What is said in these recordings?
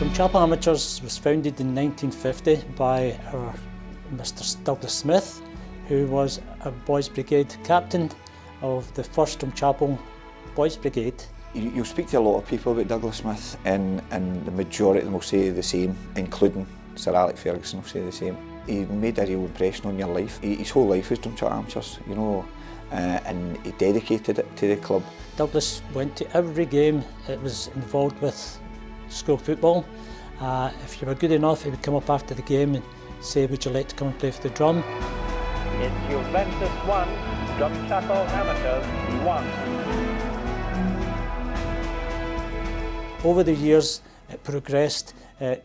Drumchapel Amateurs was founded in 1950 by our Mr. Douglas Smith, who was a Boys Brigade captain of the 1st Drumchapel Boys Brigade. You'll speak to a lot of people about Douglas Smith and the majority of them will say the same, including Sir Alec Ferguson will say the same. He made a real impression on your life. His whole life was Drumchapel Amateurs, you know, and he dedicated it to the club. Douglas went to every game that was involved with school football. If you were good enough, he would come up after the game and say, would you like to come and play for the drum? It's Juventus 1, Drumchapel Amateurs 1. Over the years, it progressed. They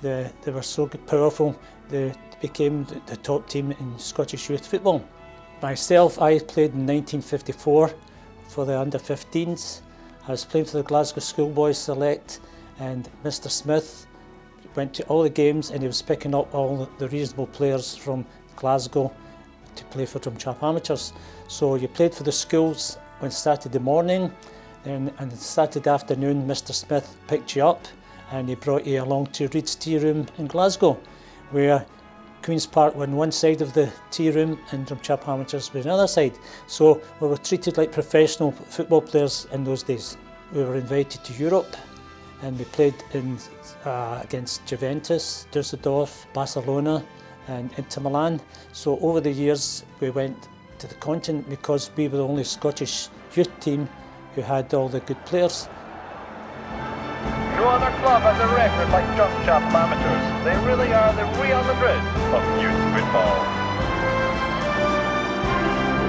were so powerful, they became the top team in Scottish youth football. Myself, I played in 1954 for the under-15s. I was playing for the Glasgow Schoolboys Select, and Mr. Smith went to all the games and he was picking up all the reasonable players from Glasgow to play for Drumchapel Amateurs. So you played for the schools on Saturday morning, and Saturday afternoon Mr. Smith picked you up and he brought you along to Reed's Tea Room in Glasgow, where Queen's Park were on one side of the tea room and Drumchapel Amateurs were on the other side. So we were treated like professional football players in those days. We were invited to Europe and we played against Juventus, Dusseldorf, Barcelona and Inter Milan. So over the years we went to the continent because we were the only Scottish youth team who had all the good players. No other club has a record like Drumchapel Amateurs. They really are the Real Madrid of youth football.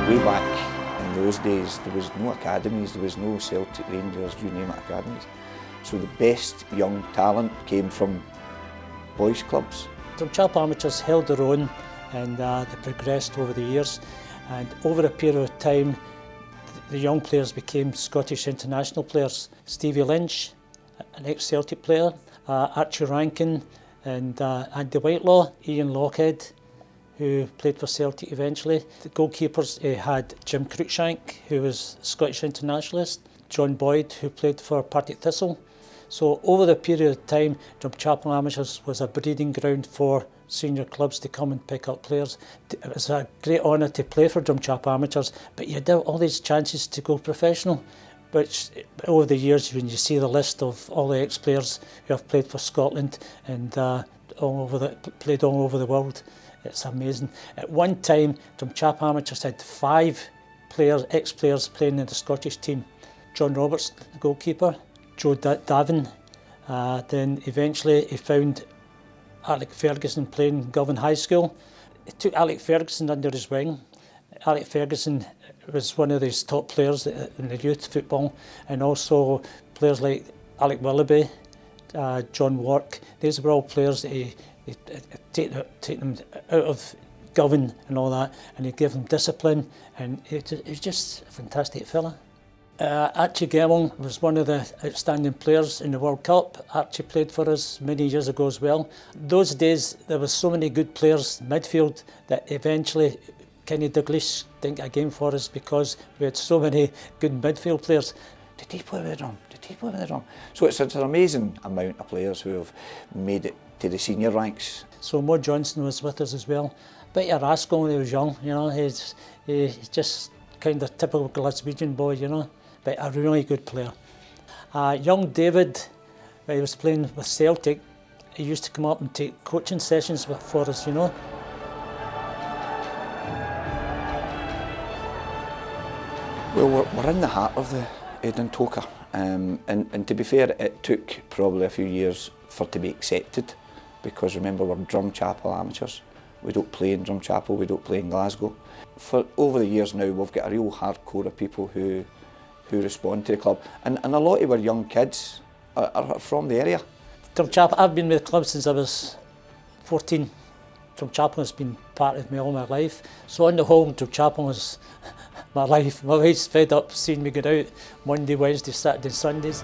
Way back in those days, there was no academies, there was no Celtic, Rangers, you name it, academies. So the best young talent came from boys' clubs. Drumchapel Amateurs held their own and they progressed over the years. And over a period of time, the young players became Scottish international players. Stevie Lynch, an ex-Celtic player, Archie Rankin and Andy Whitelaw, Ian Lockhead, who played for Celtic eventually. The goalkeepers had Jim Cruikshank, who was a Scottish internationalist, John Boyd, who played for Partick Thistle. So over the period of time, Drumchapel Amateurs was a breeding ground for senior clubs to come and pick up players. It was a great honour to play for Drumchapel Amateurs, but you had all these chances to go professional. Which over the years, when you see the list of all the ex-players who have played for Scotland and played all over the world, it's amazing. At one time, Drumchapel Amateurs had 5 ex-players playing in the Scottish team. John Roberts, the goalkeeper, Joe Davin. Then eventually he found Alec Ferguson playing in Govan High School. He took Alec Ferguson under his wing. Alec Ferguson was one of his top players in the youth football, and also players like Alec Willoughby, John Wark. These were all players that he take them out of Govan and all that, and he gave them discipline, and he was just a fantastic fella. Archie Gerwong was one of the outstanding players in the World Cup. Archie played for us many years ago as well. Those days there were so many good players in midfield that eventually Kenny Douglas didn't get a game for us because we had so many good midfield players. Did he play with the drum? Did he play with the drum? So it's an amazing amount of players who have made it to the senior ranks. So Mo Johnson was with us as well. Bit of a rascal when he was young, you know. He's just kind of typical Glaswegian boy, you know, but a really good player. Young David, when he was playing with Celtic, he used to come up and take coaching sessions for us, you know. Well, we're in the heart of the Dundalk, and to be fair, it took probably a few years for it to be accepted, because remember, we're Drumchapel Amateurs. We don't play in Drumchapel, we don't play in Glasgow. For over the years now, we've got a real hardcore of people who respond to the club, and a lot of our young kids are from the area. Drumchapel, I've been with the club since I was 14. Drumchapel has been part of me all my life. So on the whole, Drumchapel was my life. My wife's fed up seeing me get out Monday, Wednesday, Saturday, Sundays.